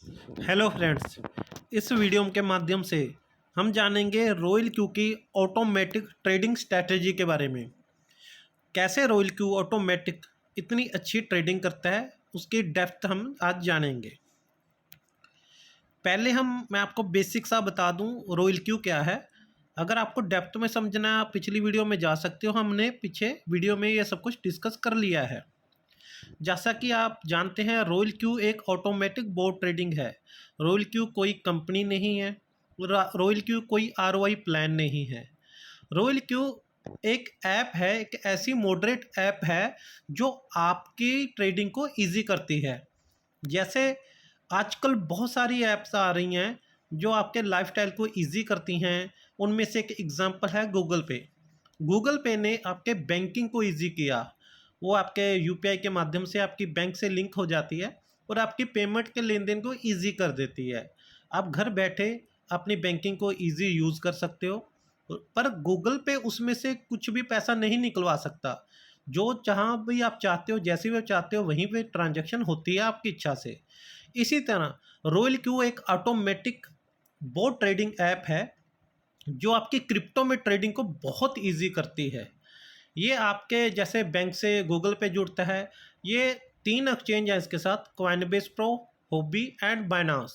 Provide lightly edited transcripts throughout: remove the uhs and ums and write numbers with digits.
Hello friends, इस video के माध्यम से हम जानेंगे रॉयल क्यू की ऑटोमेटिक ट्रेडिंग स्ट्रैटेजी के बारे में। कैसे रॉयल क्यू ऑटोमेटिक इतनी अच्छी ट्रेडिंग करता है, उसकी डेप्थ हम आज जानेंगे। पहले मैं आपको बेसिक सा बता दूं रॉयल क्यू क्या है। अगर आपको डेप्थ में समझना है, आप पिछली वीडियो में जा सकते हो। हमने पीछे वीडियो में ये सब कुछ डिस्कस कर लिया है। जैसा कि आप जानते हैं, रॉयल क्यू एक ऑटोमेटिक बोर्ड ट्रेडिंग है। रॉयल क्यू कोई कंपनी नहीं है। रॉयल क्यू कोई आरओआई प्लान नहीं है। रॉयल क्यू एक ऐप है, एक ऐसी मॉडरेट ऐप है जो आपकी ट्रेडिंग को इजी करती है। जैसे आजकल बहुत सारी ऐप्स आ रही हैं जो आपके लाइफस्टाइल को इजी करती हैं। उनमें से एक एग्जांपल है गूगल पे। गूगल पे ने आपके बैंकिंग को इजी किया। वो आपके यूपीआई के माध्यम से आपकी बैंक से लिंक हो जाती है और आपकी पेमेंट के लेन देन को इजी कर देती है। आप घर बैठे अपनी बैंकिंग को इजी यूज़ कर सकते हो। पर गूगल पे उसमें से कुछ भी पैसा नहीं निकलवा सकता। जो जहाँ भी आप चाहते हो, जैसे भी आप चाहते हो, वहीं पे ट्रांजैक्शन होती है आपकी इच्छा से। इसी तरह रॉयल क्यू एक ऑटोमेटिक बोट ट्रेडिंग ऐप है जो आपकी क्रिप्टो में ट्रेडिंग को बहुत इजी करती है। ये आपके जैसे बैंक से गूगल पे जुड़ता है। ये 3 एक्सचेंज है इसके साथ: Coinbase pro, hobby and Binance.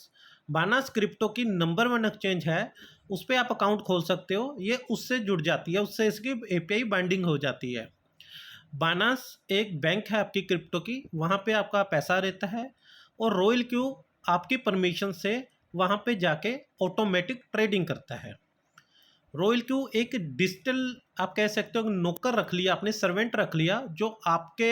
Binance crypto की नंबर 1 एक्सचेंज है। उस पर आप अकाउंट खोल सकते हो। ये उससे जुड़ जाती है, उससे इसकी एपीआई बाइंडिंग हो जाती है। बाइनांस एक बैंक है आपकी क्रिप्टो की, वहाँ पे आपका पैसा रहता है। और रॉयल क्यू आपकी परमिशन से वहाँ पे जाके ऑटोमेटिक ट्रेडिंग करता है। रॉयल क्यू एक डिजिटल, आप कह सकते हो, नौकर रख लिया, आपने सर्वेंट रख लिया जो आपके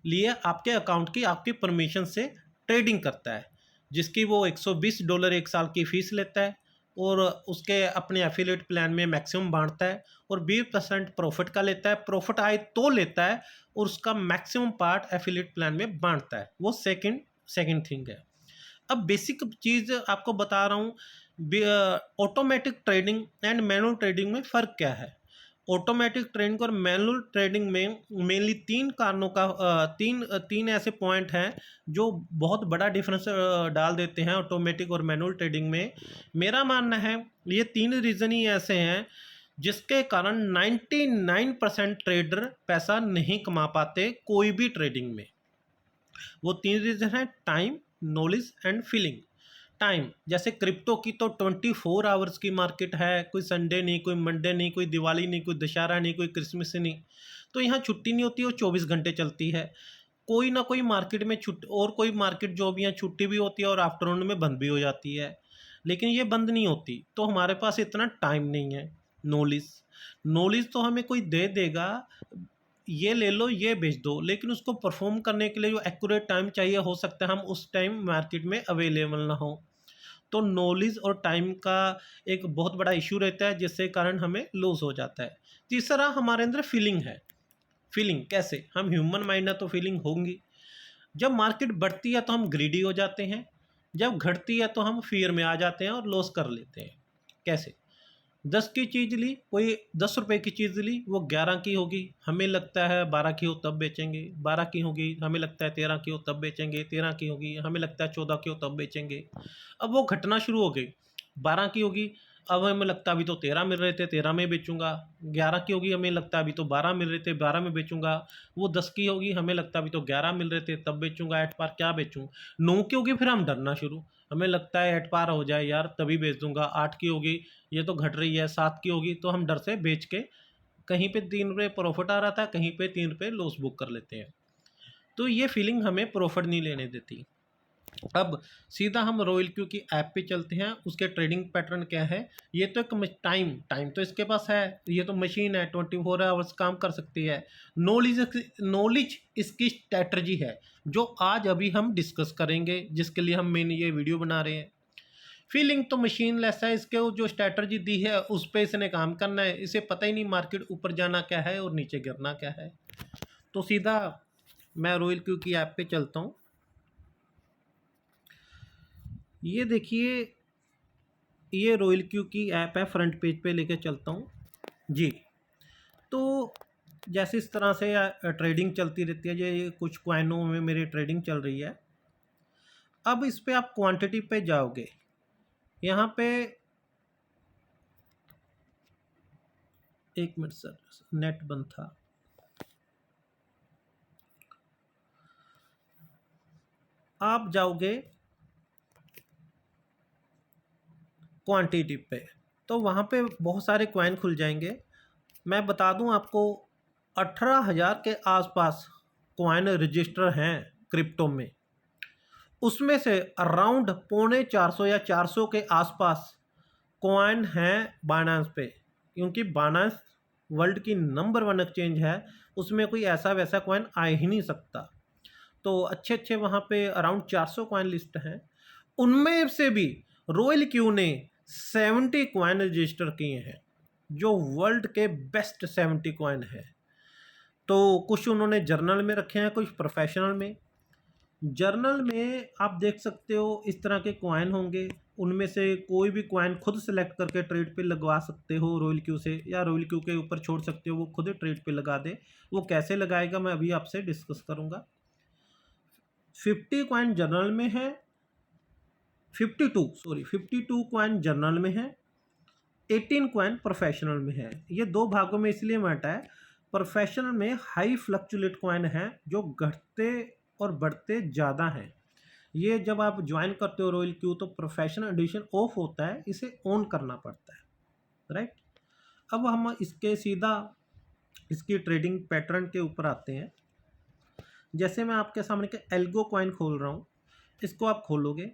लिए आपके अकाउंट की आपकी परमिशन से ट्रेडिंग करता है, जिसकी वो $120 एक साल की फ़ीस लेता है और उसके अपने एफिलिएट प्लान में मैक्सिमम बांटता है और 20% प्रॉफिट का लेता है। प्रॉफिट आए तो लेता है और उसका मैक्सिमम पार्ट एफिलिएट प्लान में बांटता है। वो सेकंड सेकंड थिंग है। अब बेसिक चीज़ आपको बता रहा हूँ, automatic trading and manual trading में फ़र्क क्या है। ऑटोमेटिक ट्रेडिंग और मैनुअल ट्रेडिंग में मेनली 3 कारणों का तीन ऐसे पॉइंट हैं जो बहुत बड़ा डिफरेंस डाल देते हैं ऑटोमेटिक और मैनुअल ट्रेडिंग में। मेरा मानना है ये 3 रीज़न ही ऐसे हैं जिसके कारण 99% ट्रेडर पैसा नहीं कमा पाते कोई भी ट्रेडिंग में। वो 3 रीज़न है: time, knowledge and feeling. Time, जैसे क्रिप्टो की तो 24 आवर्स की मार्केट है। कोई संडे नहीं, कोई मंडे नहीं, कोई दिवाली नहीं, कोई दशहरा नहीं, कोई क्रिसमस नहीं। तो यहाँ छुट्टी नहीं होती, वो 24 घंटे चलती है। कोई ना कोई मार्केट में छुट्टी, और कोई मार्केट जो भी यहाँ छुट्टी भी होती है और आफ्टरनून में बंद भी हो जाती है। लेकिन ये बंद नहीं होती, तो हमारे पास इतना टाइम नहीं है। नॉलेज, नॉलेज तो हमें कोई दे देगा, ये ले लो, ये बेच दो, लेकिन उसको परफॉर्म करने के लिए जो एक्यूरेट टाइम चाहिए, हो सकता है हम उस टाइम मार्केट में अवेलेबल ना हो। तो नॉलेज और टाइम का एक बहुत बड़ा इशू रहता है, जिससे कारण हमें लॉस हो जाता है। तीसरा हमारे अंदर फीलिंग है। फीलिंग कैसे? हम ह्यूमन माइंड है तो फीलिंग होंगी। जब मार्केट बढ़ती है तो हम ग्रीडी हो जाते हैं, जब घटती है तो हम फियर में आ जाते हैं और लॉस कर लेते हैं। कैसे? 10 की चीज़ ली, कोई 10 रुपए की चीज़ ली, वो 11 की होगी, हमें लगता है 12 की हो तब बेचेंगे। 12 की होगी, हमें लगता है 13 की हो तब बेचेंगे। 13 की होगी, हमें लगता है 14 की हो तब बेचेंगे। अब वो घटना शुरू हो गई। 12 की होगी, अब हमें लगता है अभी तो 13 मिल रहे थे, 13 में बेचूंगा। 11 की होगी, हमें लगता है अभी तो 12 मिल रहे थे, 12 में बेचूंगा। वो 10 की होगी, हमें लगता है अभी तो 11 मिल रहे थे, तब बेचूंगा। एट पार क्या बेचूं? 9 की होगी, फिर हम डरना शुरू, हमें लगता है एट पार हो जाए यार तभी बेच दूंगा। 8 की होगी, ये तो घट रही है। 7 की होगी, तो हम डर से बेच के कहीं पे 3 रुपये प्रॉफिट आ रहा था, कहीं पे 3 रुपये लॉस बुक कर लेते हैं। तो ये फीलिंग हमें प्रॉफिट नहीं लेने देती। अब सीधा हम रॉयल क्यू की ऐप पे चलते हैं। उसके ट्रेडिंग पैटर्न क्या है? ये तो एक टाइम तो इसके पास है, ये तो मशीन है, 24 आवर्स काम कर सकती है। नॉलेज इसकी स्ट्रैटेजी है जो आज अभी हम डिस्कस करेंगे, जिसके लिए हम मेन ये वीडियो बना रहे हैं। फीलिंग तो मशीन लेस है, इसके जो स्ट्रैटेजी दी है उस पर इसने काम करना है। इसे पता ही नहीं मार्केट ऊपर जाना क्या है और नीचे गिरना क्या है। तो सीधा मैं रॉयल क्यू की ऐप पे चलता हूँ। ये देखिए, ये रॉयल क्यू की ऐप है, फ्रंट पेज पे लेके चलता हूँ जी। तो जैसे इस तरह से ट्रेडिंग चलती रहती है। ये कुछ कॉइनों में मेरी ट्रेडिंग चल रही है। अब इस पे आप क्वांटिटी पे जाओगे, यहाँ पे एक मिनट सर, नेट बंद था। आप जाओगे क्वांटिटी पे, तो वहाँ पे बहुत सारे कॉइन खुल जाएंगे। मैं बता दूं आपको, 18,000 के आसपास कॉइन रजिस्टर हैं क्रिप्टो में। उसमें से अराउंड 450 या 400 के आसपास कॉइन हैं बाइनेंस पे, क्योंकि बाइनेंस वर्ल्ड की नंबर 1 एक्सचेंज है, उसमें कोई ऐसा वैसा कॉइन आ ही नहीं सकता। तो अच्छे अच्छे वहाँ पे अराउंड 400 कॉइन लिस्ट हैं। उनमें से भी रॉयल क्यू ने 70 कॉइन रजिस्टर किए हैं, जो वर्ल्ड के बेस्ट 70 कॉइन है। तो कुछ उन्होंने जर्नल में रखे हैं, कुछ प्रोफेशनल में। जर्नल में आप देख सकते हो इस तरह के कॉइन होंगे, उनमें से कोई भी कॉइन खुद सेलेक्ट करके ट्रेड पे लगवा सकते हो रॉयल क्यू से, या रॉयल क्यू के ऊपर छोड़ सकते हो वो खुद ट्रेड पे लगा दे। वो कैसे लगाएगा मैं अभी आपसे डिस्कस करूँगा। 50 कॉइन जर्नल में है, 52 कॉइन जर्नल में है, 18 कॉइन प्रोफेशनल में है। ये दो भागों में इसलिए बांटा है, प्रोफेशनल में हाई फ्लक्चुएट कॉइन है जो घटते और बढ़ते ज़्यादा हैं। ये जब आप ज्वाइन करते हो रॉयल क्यू तो प्रोफेशनल एडिशन ऑफ होता है, इसे ऑन करना पड़ता है, राइट। अब हम इसके सीधा इसकी ट्रेडिंग पैटर्न के ऊपर आते हैं। जैसे मैं आपके सामने के एल्गो कॉइन खोल रहा हूँ, इसको आप खोलोगे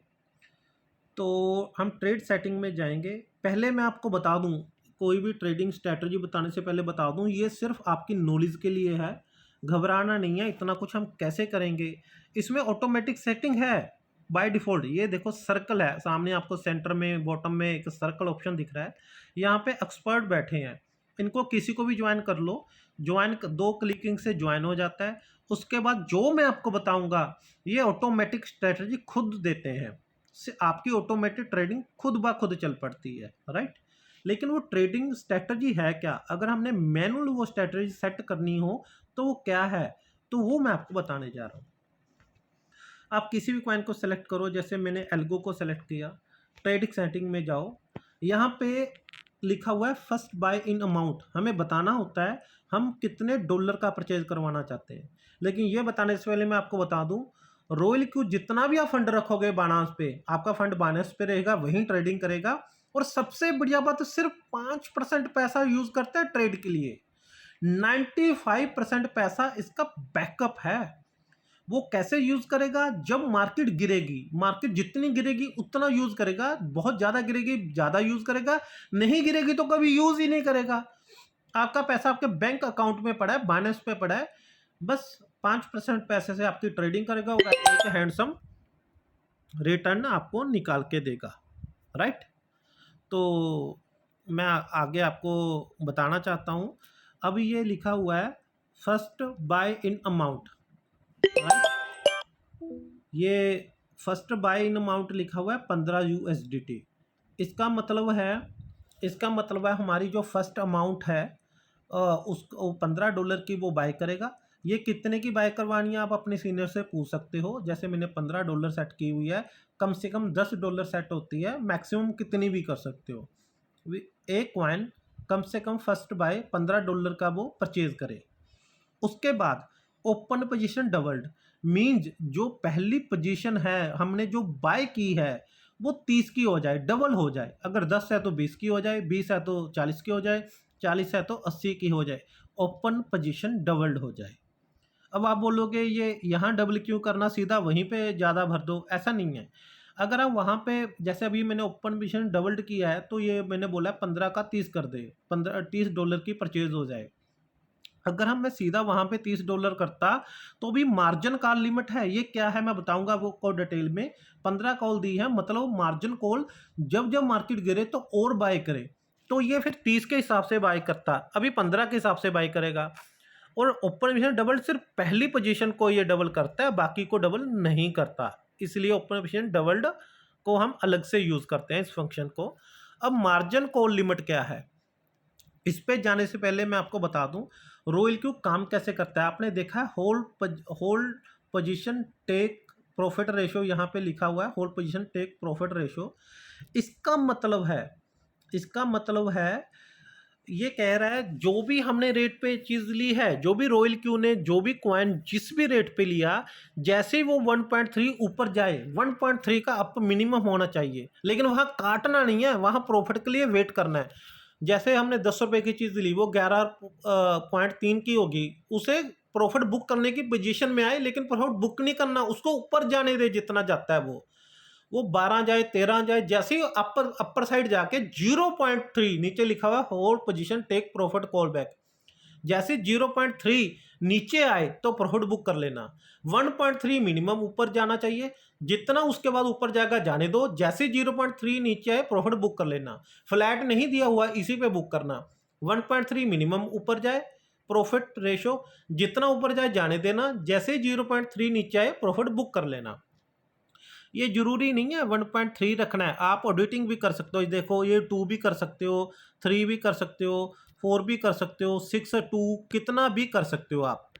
तो हम ट्रेड सेटिंग में जाएंगे। पहले मैं आपको बता दूं, कोई भी ट्रेडिंग स्ट्रैटेजी बताने से पहले बता दूं, ये सिर्फ आपकी नॉलेज के लिए है, घबराना नहीं है। इतना कुछ हम कैसे करेंगे, इसमें ऑटोमेटिक सेटिंग है बाय डिफ़ॉल्ट। ये देखो सर्कल है सामने आपको, सेंटर में बॉटम में एक सर्कल ऑप्शन दिख रहा है, यहाँ पे एक्सपर्ट बैठे हैं, इनको किसी को भी ज्वाइन कर लो। ज्वाइन 2 क्लिकिंग से ज्वाइन हो जाता है। उसके बाद जो मैं आपको बताऊंगा ये ऑटोमेटिक स्ट्रैटेजी खुद देते हैं, से आपकी ऑटोमेटिक ट्रेडिंग खुद ब खुद चल पड़ती है, राइट। लेकिन वो ट्रेडिंग स्ट्रैटेजी है क्या, अगर हमने मैनुअल वो स्ट्रैटेजी सेट करनी हो तो वो क्या है, तो वो मैं आपको बताने जा रहा हूँ। आप किसी भी कॉइन को सेलेक्ट करो, जैसे मैंने एल्गो को सेलेक्ट किया। ट्रेडिंग सेटिंग में जाओ, यहाँ पे लिखा हुआ है फर्स्ट बाय इन अमाउंट। हमें बताना होता है हम कितने डॉलर का परचेज करवाना चाहते हैं। लेकिन ये बताने से पहले मैं आपको बता दूं, रॉयल क्यू जितना भी आप फंड रखोगे बाइनेंस पे, आपका फंड बाइनेंस पे रहेगा, वहीं ट्रेडिंग करेगा। और सबसे बढ़िया बात है, सिर्फ 5% पैसा यूज करता है ट्रेड के लिए, 95% पैसा इसका बैकअप है। वो कैसे यूज करेगा, जब मार्केट गिरेगी, मार्केट जितनी गिरेगी उतना यूज करेगा, बहुत ज्यादा गिरेगी ज्यादा यूज करेगा, नहीं गिरेगी तो कभी यूज ही नहीं करेगा। आपका पैसा आपके बैंक अकाउंट में पड़ा है, बाइनेंस पे पड़ा है, बस 5% पैसे से आपकी ट्रेडिंग करेगा और एक हैंडसम रिटर्न आपको निकाल के देगा, राइट। तो मैं आगे आपको बताना चाहता हूँ। अभी ये लिखा हुआ है फर्स्ट बाय इन अमाउंट, ये फर्स्ट बाय इन अमाउंट लिखा हुआ है 15 USDT। इसका मतलब है हमारी जो फर्स्ट अमाउंट है उसको $15 की वो बाय करेगा। ये कितने की बाय करवानी है आप अपने सीनियर से पूछ सकते हो। जैसे मैंने $15 सेट की हुई है, कम से कम $10 सेट होती है, मैक्सिमम कितनी भी कर सकते हो। एक कॉइन कम से कम फर्स्ट बाय $15 का वो परचेज करे। उसके बाद ओपन पोजीशन डबल्ड, मीन्स जो पहली पोजीशन है हमने जो बाय की है वो 30 की हो जाए, डबल हो जाए। अगर 10 है तो 20 की हो जाए, 20 है तो 40 की हो जाए, 40 है तो 80 की हो जाए, ओपन पोजीशन डबल्ड हो जाए। अब आप बोलोगे ये यहाँ डबल क्यों करना, सीधा वहीं पे ज़्यादा भर दो, ऐसा नहीं है। अगर आप वहाँ पे, जैसे अभी मैंने ओपन पोजीशन डबल्ड किया है तो ये मैंने बोला 15 का 30 कर दे, $30 की परचेज हो जाए। अगर हम मैं सीधा वहां पे $30 करता तो भी मार्जिन कॉल लिमिट है। ये क्या है मैं बताऊंगा वो को डिटेल में। 15 कॉल दी है, मतलब मार्जिन कॉल जब जब मार्केट गिरे तो और बाय करे, तो ये फिर 30 के हिसाब से बाय करता, अभी 15 के हिसाब से बाय करेगा। और ओपन पोजीशन डबल सिर्फ पहली पोजीशन को ये डबल करता है, बाकी को डबल नहीं करता, इसलिए ओपन पोजीशन डबल्ड को हम अलग से यूज करते हैं इस फंक्शन को। अब मार्जिन कॉल लिमिट क्या है, इस पे जाने से पहले मैं आपको बता दूं रॉयल क्यू काम कैसे करता है। आपने देखा है hold position take profit ratio यहाँ पे लिखा हुआ है, hold position take profit ratio. इसका मतलब है ये कह रहा है जो भी हमने रेट पे चीज ली है, जो भी रॉयल क्यू ने जो भी कॉइन जिस भी रेट पे लिया, जैसे ही वो 1.3 ऊपर जाए 1.3 का अप मिनिमम होना चाहिए, लेकिन वहां काटना नहीं है, वहां प्रॉफिट के लिए वेट करना है। जैसे हमने 10 रुपए की चीज ली, वो 11.3 की होगी, उसे प्रॉफिट बुक करने की पोजीशन में आए, लेकिन प्रॉफिट बुक नहीं करना, उसको ऊपर जाने दे जितना जाता है वो 12 जाए 13 जाए, जैसे ही अपर साइड जाके 0.3 नीचे लिखा हुआ hold position take profit call back, जैसे 0.3 नीचे आए तो प्रॉफिट बुक कर लेना। 1.3 मिनिमम ऊपर जाना चाहिए, जितना उसके बाद ऊपर जाएगा जाने दो, जैसे 0.3 नीचे आए प्रॉफिट बुक कर लेना। फ्लैट नहीं दिया हुआ, इसी पे बुक करना। 1.3 मिनिमम ऊपर जाए, प्रॉफिट रेशो जितना ऊपर जाए जाने देना, जैसे 0.3 नीचे आए प्रॉफिट बुक कर लेना। ये जरूरी नहीं है 1.3 रखना है, आप ऑडिटिंग भी कर सकते हो। देखो ये 2 भी कर सकते हो, 3 भी कर सकते हो, 4 भी कर सकते हो, 6 2 कितना भी कर सकते हो आप।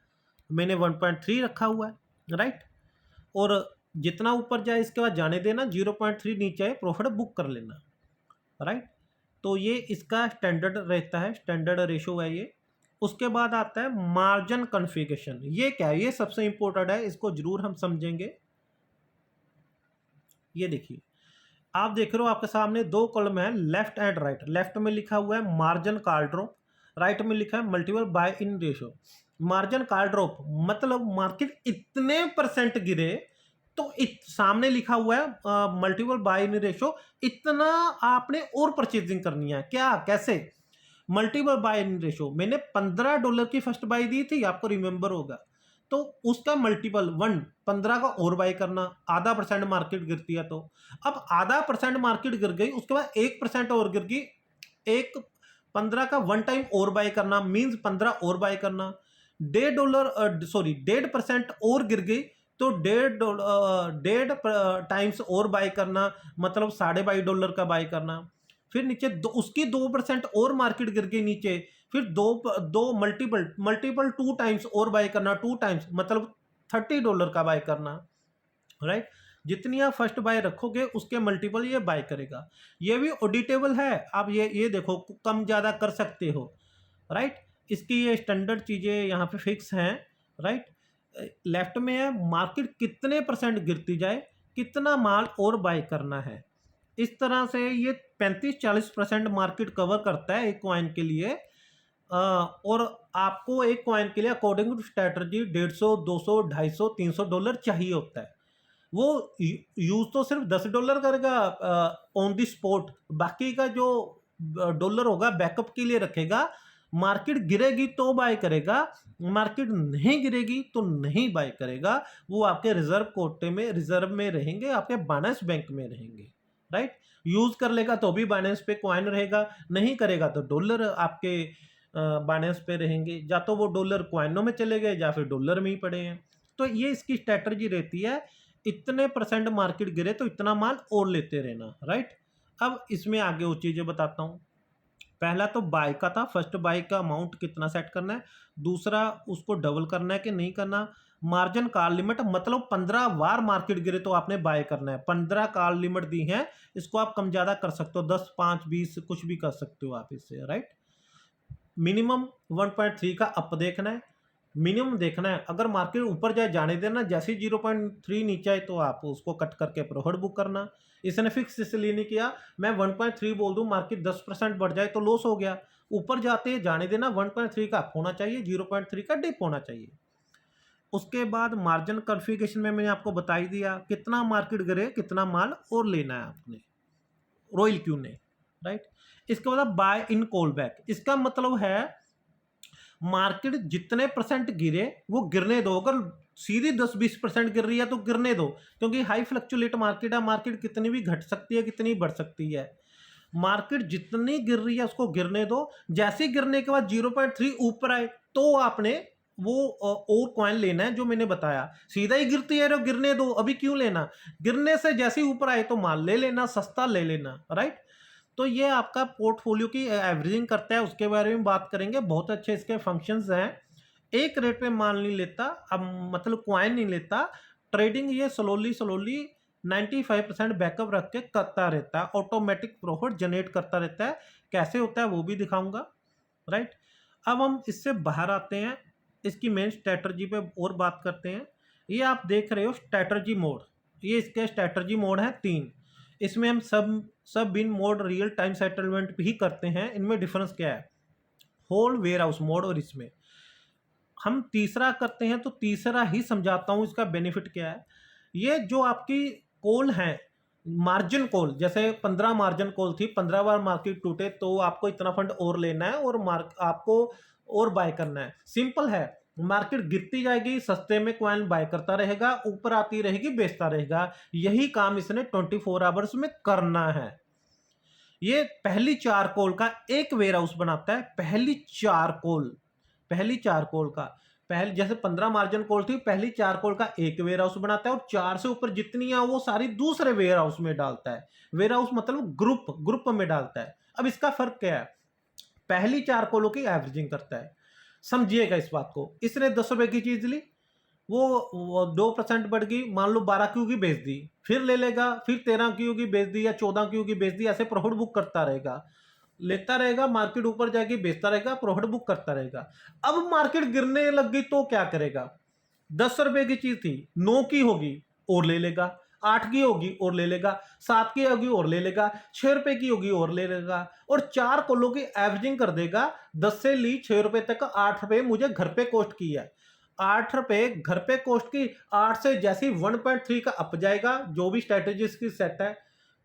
मैंने 1.3 रखा हुआ है, राइट। और जितना ऊपर जाए इसके बाद जाने देना, 0.3 नीचे आए प्रॉफिट बुक कर लेना, राइट। तो ये इसका स्टैंडर्ड रहता है, स्टैंडर्ड रेशो है ये। उसके बाद आता है मार्जिन कॉन्फ़िगरेशन। ये क्या है, ये सबसे इंपॉर्टेंट है, इसको जरूर हम समझेंगे। ये देखिए, आप देख रहे हो आपके सामने 2 कॉलम है, लेफ्ट एंड राइट। लेफ्ट में लिखा हुआ है मार्जिन कॉल ड्रॉप, राइट में लिखा है multiple bye in ratio. Margin call drop मतलब मार्केट इतने परसेंट गिरे तो सामने लिखा हुआ है मल्टीपल बाय इन रेशो, इतना आपने और परचेजिंग करनी है। क्या, कैसे? मल्टीपल बाय इन रेशो, मैंने $15 की फर्स्ट बाय दी थी, आपको रिमेंबर होगा, तो उसका मल्टीपल 15 का और बाय करना, आधा % मार्केट गिरती है तो। अब आधा % मार्केट गिर गई, उसके बाद 1% और गिर गई, एक 15 का 1 टाइम और बाय करना, मींस 15 और बाय करना। $1.5% और गिर गई तो 1.5 टाइम्स और बाय करना, मतलब $22.5 का बाय करना। फिर नीचे उसकी 2% और मार्केट गिर गई नीचे, फिर दो मल्टीपल 2 टाइम्स और बाय करना, 2 टाइम्स मतलब $30 का बाय करना, राइट। जितनी आप फर्स्ट बाय रखोगे उसके मल्टीपल ये बाय करेगा। ये भी ऑडिटेबल है, आप ये देखो कम ज़्यादा कर सकते हो, राइट। इसकी ये स्टैंडर्ड चीज़ें यहाँ पे फिक्स हैं, राइट। लेफ्ट में है मार्केट कितने % गिरती जाए कितना माल और बाय करना है। इस तरह से ये 35-40% मार्केट कवर करता है एक कॉइन के लिए। और आपको एक कॉइन के लिए अकॉर्डिंग टू स्ट्रैटेजी 150, 200, 250, $300 चाहिए होता है। वो यूज तो सिर्फ $10 करेगा ऑन दी स्पॉट, बाकी का जो डॉलर होगा बैकअप के लिए रखेगा। मार्केट गिरेगी तो बाय करेगा, मार्केट नहीं गिरेगी तो नहीं बाय करेगा। वो आपके रिजर्व कोटे में, रिजर्व में रहेंगे, आपके बाइनेंस बैंक में रहेंगे, राइट। यूज कर लेगा तो भी बाइनेंस पे कॉइन रहेगा, नहीं करेगा तो डॉलर आपके बाइनेंस पे रहेंगे, या तो वो डॉलर कॉइनों में चले गए या फिर डॉलर में ही पड़े हैं। तो ये इसकी स्ट्रैटेजी रहती है, इतने % मार्केट गिरे तो इतना माल और लेते रहना, राइट। अब इसमें आगे वो चीज़ें बताता हूँ। पहला तो बाय का था, फर्स्ट बाय का अमाउंट कितना सेट करना है, दूसरा उसको डबल करना है कि नहीं करना। मार्जिन कॉल लिमिट मतलब 15 बार मार्केट गिरे तो आपने बाय करना है। 15 कॉल लिमिट दी है, इसको आप कम ज़्यादा कर सकते हो, 10, 5, 20 कुछ भी कर सकते हो आप इससे, राइट। मिनिमम 1.3 का अप देखना है, मिनिमम देखना है। अगर मार्केट ऊपर जाए जाने देना, जैसे 0.3 नीचे आए तो आप उसको कट करके प्रॉफिट बुक करना। इसने फिक्स इसलिए नहीं किया, मैं 1.3 बोल दूं, मार्केट 10% बढ़ जाए तो लॉस हो गया, ऊपर जाते जाने देना। 1.3 का अप होना चाहिए, 0.3 का डिप होना चाहिए। उसके बाद मार्जिन कॉन्फ़िगरेशन में मैंने आपको बता ही दिया, कितना मार्केट गिरे कितना माल और लेना है आपने, रॉयल क्यू ने, राइट। इसके बाद बाय इन कॉल बैक, इसका मतलब है मार्केट जितने % गिरे वो गिरने दो। अगर सीधी 10-20% गिर रही है तो गिरने दो, क्योंकि हाई फ्लक्चुएट मार्केट है, मार्केट कितनी भी घट सकती है कितनी बढ़ सकती है। मार्केट जितनी गिर रही है उसको गिरने दो, जैसे गिरने के बाद 0.3 ऊपर आए तो आपने वो और कॉइन लेना है जो मैंने बताया। सीधा ही गिरती है तो गिरने दो, अभी क्यों लेना, गिरने से जैसे ही ऊपर आए तो माल ले लेना, सस्ता ले लेना, राइट। तो ये आपका पोर्टफोलियो की एवरेजिंग करता है, उसके बारे में बात करेंगे। बहुत अच्छे इसके फंक्शंस हैं। एक रेट पे माल नहीं लेता, अब मतलब कॉइन नहीं लेता, ट्रेडिंग ये स्लोली 95% बैकअप रख के करता रहता है, ऑटोमेटिक प्रॉफिट जनरेट करता रहता है। कैसे होता है वो भी दिखाऊंगा, राइट। अब हम इससे बाहर आते हैं, इसकी मेन स्ट्रैटेजी पे और बात करते हैं। ये आप देख रहे हो स्ट्रैटेजी मोड, ये इसके स्ट्रैटेजी मोड है 3। इसमें हम सब बिन मोड रियल टाइम सेटलमेंट भी करते हैं। इनमें डिफरेंस क्या है, होल वेयर हाउस मोड और इसमें हम तीसरा करते हैं, तो तीसरा ही समझाता हूं इसका बेनिफिट क्या है। ये जो आपकी कॉल है, मार्जिन कॉल, जैसे 15 मार्जिन कॉल थी, 15 बार मार्केट टूटे तो आपको इतना फंड और लेना है और आपको और बाय करना है। सिंपल है, मार्केट गिरती जाएगी, सस्ते में कॉइन बाय करता रहेगा, ऊपर आती रहेगी बेचता रहेगा। यही काम इसने 24 आवर्स में करना है। ये पहली 4 कॉल का एक वेयर हाउस बनाता है, पहली 4 कॉल का, पहले जैसे 15 मार्जिन कॉल थी, पहली 4 कॉल का एक वेयर हाउस बनाता है और 4 से ऊपर जितनी है वो सारी दूसरे वेयर हाउस में डालता है। वेयर हाउस मतलब ग्रुप में डालता है। अब इसका फर्क क्या है, पहली 4 कॉलों की एवरेजिंग करता है। समझिएगा इस बात को, इसने 10 रुपए की चीज ली, वो 2% बढ़ गई, मान लो 12 क्यू की बेच दी, फिर ले लेगा, फिर 13 क्यू की बेच दी या 14 क्यू की बेच दी, ऐसे प्रॉफिट बुक करता रहेगा, लेता रहेगा, मार्केट ऊपर जाएगी बेचता रहेगा, प्रॉफिट बुक करता रहेगा। अब मार्केट गिरने लग गई तो क्या करेगा, 10 रुपए की चीज थी, 9 की होगी और ले लेगा, 8 की होगी और ले लेगा, 7 की होगी और ले लेगा, 6 रुपए की होगी और ले लेगा, और 4 कॉलों की एवरेजिंग कर देगा। 10 से ली 6 रुपए तक, 8 रुपए मुझे घर पे कॉस्ट की है, 8 रुपए घर पे कॉस्ट की। 8 से जैसे 1.3 का अप जाएगा, जो भी स्ट्रेटेजी इसकी सेट है,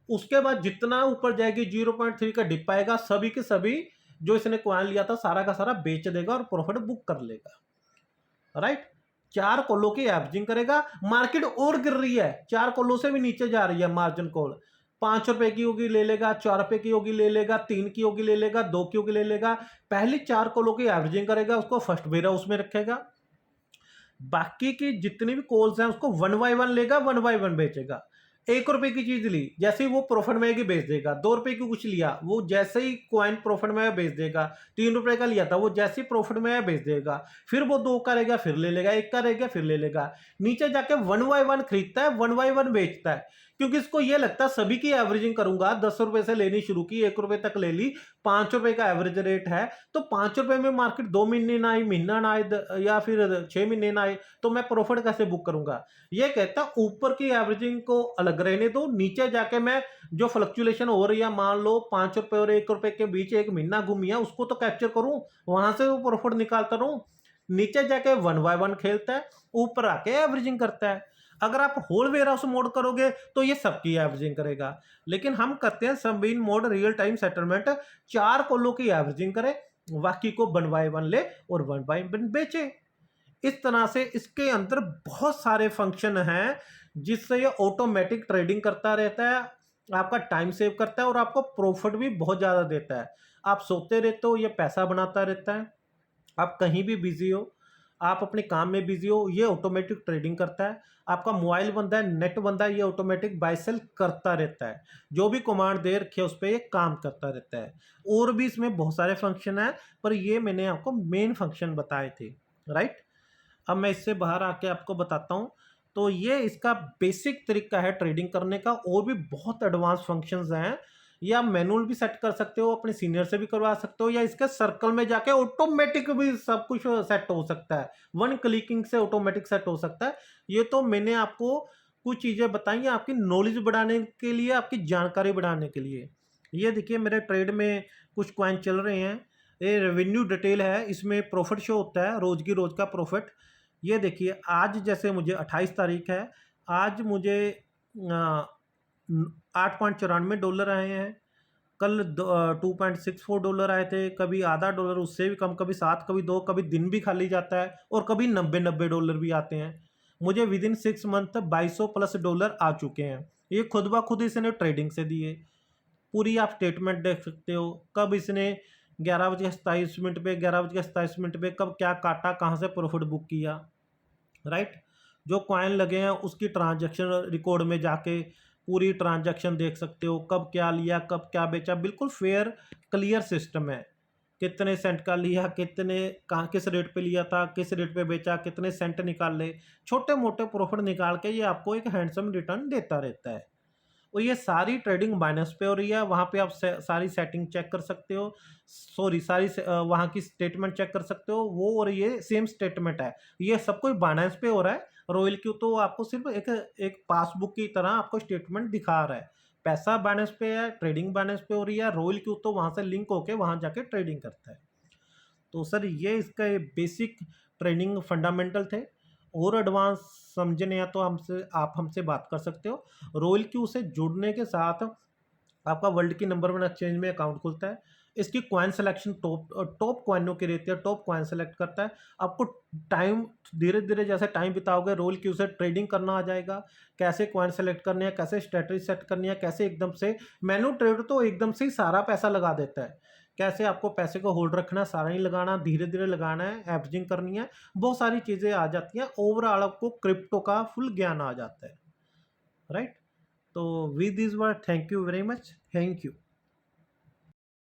उसके बाद जितना ऊपर जाएगी 0.3 का डिप आएगा, सभी के सभी जो इसने कॉइन लिया था सारा का सारा बेच देगा और प्रॉफिट बुक कर लेगा, राइट। 4 कॉलों की एवरेजिंग करेगा। मार्केट और गिर रही है, 4 कॉलों से भी नीचे जा रही है, मार्जिन कॉल 5 रुपए की होगी ले लेगा, 4 रुपए की होगी ले लेगा, 3 की होगी ले लेगा, 2 की होगी ले लेगा। पहली 4 कॉलों की एवरेजिंग करेगा, उसको फर्स्ट वेयर हाउस में रखेगा, बाकी की जितनी भी कॉल्स हैं उसको 1 बाय 1 लेगा, 1 बाय 1 बेचेगा। 1 रुपए की चीज ली, जैसे ही वो प्रॉफिट में आएगी बेच देगा। 2 रुपए की कुछ लिया, वो जैसे ही कॉइन प्रॉफिट में आया बेच देगा। 3 रुपए का लिया था, वो जैसे ही प्रॉफिट में आया बेच देगा। फिर वो 2 का रहेगा फिर ले लेगा, 1 का रहेगा फिर ले लेगा। नीचे जाके 1 बाय 1 खरीदता है, 1 बाय 1 बेचता है, क्योंकि इसको ये लगता है सभी की एवरेजिंग करूंगा। 10 रुपए से लेनी शुरू की, 1 रुपए तक ले ली, 5 रुपए का एवरेज रेट है, तो 5 रुपए में मार्केट 2 महीने ना आई, महीना ना आए या फिर 6 महीने ना आए, तो मैं प्रॉफिट कैसे बुक करूंगा। ये कहता ऊपर की एवरेजिंग को अलग रहने दो, नीचे जाके मैं जो फ्लक्चुएशन हो रही है, मान लो 5 रुपए और 1 रुपए के बीच 1 महीना घूमिया, उसको तो कैप्चर करूं, वहां से वो प्रॉफिट निकालता रहूं। नीचे जाके 1 बाय 1 खेलता है, ऊपर आके एवरेजिंग करता है। अगर आप होल वेयर हाउस मोड करोगे तो ये सबकी एवरेजिंग करेगा, लेकिन हम करते हैं Sabeen mode real time settlement. 4 कॉलों की एवरेजिंग करे, बाकी को 1 बाय 1 ले और 1 बाय 1 बेचे। इस तरह से इसके अंदर बहुत सारे फंक्शन हैं जिससे ये ऑटोमेटिक ट्रेडिंग करता रहता है, आपका टाइम सेव करता है और आपको प्रॉफिट भी बहुत ज़्यादा देता है। आप सोते रहते हो, ये पैसा बनाता रहता है। आप कहीं भी बिजी हो, आप अपने काम में बिजी हो, ये ऑटोमेटिक ट्रेडिंग करता है। आपका मोबाइल बंदा है, नेट बंदा है, ये ऑटोमेटिक बाय सेल करता रहता है। जो भी कमांड दे रखे उस पर ये काम करता रहता है। और भी इसमें बहुत सारे फंक्शन हैं, पर ये मैंने आपको मेन फंक्शन बताए थे, राइट। अब मैं इससे बाहर आके आपको बताता हूँ। तो ये इसका बेसिक तरीका है ट्रेडिंग करने का, और भी बहुत एडवांस फंक्शंस हैं। ये आप मैनुअल भी सेट कर सकते हो, अपने सीनियर से भी करवा सकते हो, या इसके सर्कल में जाके ऑटोमेटिक भी सब कुछ सेट हो सकता है। 1 क्लिकिंग से ऑटोमेटिक सेट हो सकता है। ये तो मैंने आपको कुछ चीज़ें बताई हैं आपकी नॉलेज बढ़ाने के लिए, आपकी जानकारी बढ़ाने के लिए। ये देखिए मेरे ट्रेड में कुछ कॉइन चल रहे हैं, ये रेवेन्यू डिटेल है, इसमें प्रॉफिट शो होता है, रोज की रोज का प्रॉफिट। ये देखिए आज जैसे मुझे 28 तारीख है, आज मुझे $8.94 आए हैं। कल $2.64 आए थे, कभी आधा डॉलर उससे भी कम, कभी 7, कभी 2, कभी दिन भी खाली जाता है, और कभी $90 भी आते हैं। मुझे विद इन 6 मंथ $200+ आ चुके हैं। ये खुद ब खुद इसने ट्रेडिंग से दिए। पूरी आप स्टेटमेंट देख सकते हो, कब इसने 11:27 पे, 11:27 पे कब क्या काटा, कहाँ से प्रॉफिट बुक किया, राइट। जो कॉइन लगे हैं उसकी ट्रांजैक्शन रिकॉर्ड में जाके पूरी ट्रांजैक्शन देख सकते हो, कब क्या लिया, कब क्या बेचा, बिल्कुल फेयर क्लियर सिस्टम है। कितने सेंट का लिया, कितने कहाँ किस रेट पे लिया था, किस रेट पे बेचा, कितने सेंट निकाल ले, छोटे मोटे प्रॉफिट निकाल के ये आपको एक हैंडसम रिटर्न देता रहता है। और ये सारी ट्रेडिंग बाइनेंस पे हो रही है, वहाँ पे आप सारी सेटिंग चेक कर सकते हो, सॉरी वहाँ की स्टेटमेंट चेक कर सकते हो, वो और ये सेम स्टेटमेंट है। ये सब कुछ बाइनेंस पे हो रहा है। रॉयल क्यू तो आपको सिर्फ एक एक पासबुक की तरह आपको स्टेटमेंट दिखा रहा है। पैसा बाइनेंस पे है, ट्रेडिंग बाइनेंस पे हो रही है, रॉयल क्यू तो वहाँ से लिंक होके वहाँ जाके ट्रेडिंग करता है। तो सर ये इसका बेसिक ट्रेडिंग फंडामेंटल थे। और एडवांस समझने हैं तो आप हमसे बात कर सकते हो। रॉयल क्यू से जुड़ने के साथ आपका वर्ल्ड की नंबर 1 एक्सचेंज में अकाउंट खुलता है। इसकी कॉइन सिलेक्शन टॉप कॉइनों की रहती है, टॉप कॉइन सेलेक्ट करता है। आपको टाइम धीरे धीरे जैसे टाइम बिताओगे रोल क्यू से ट्रेडिंग करना आ जाएगा, कैसे कॉइन सेलेक्ट करनी है, कैसे स्ट्रेटजी सेट करनी है, कैसे एकदम से मैन्यू ट्रेडर तो एकदम से ही सारा पैसा लगा देता है। कैसे आपको पैसे को होल्ड रखना है, सारा ही लगाना, धीरे धीरे लगाना है, एवरेजिंग करनी है, बहुत सारी चीज़ें आ जाती हैं। ओवरऑल आपको क्रिप्टो का फुल ज्ञान आ जाता है, राइट। तो with this word thank you very much, thank you.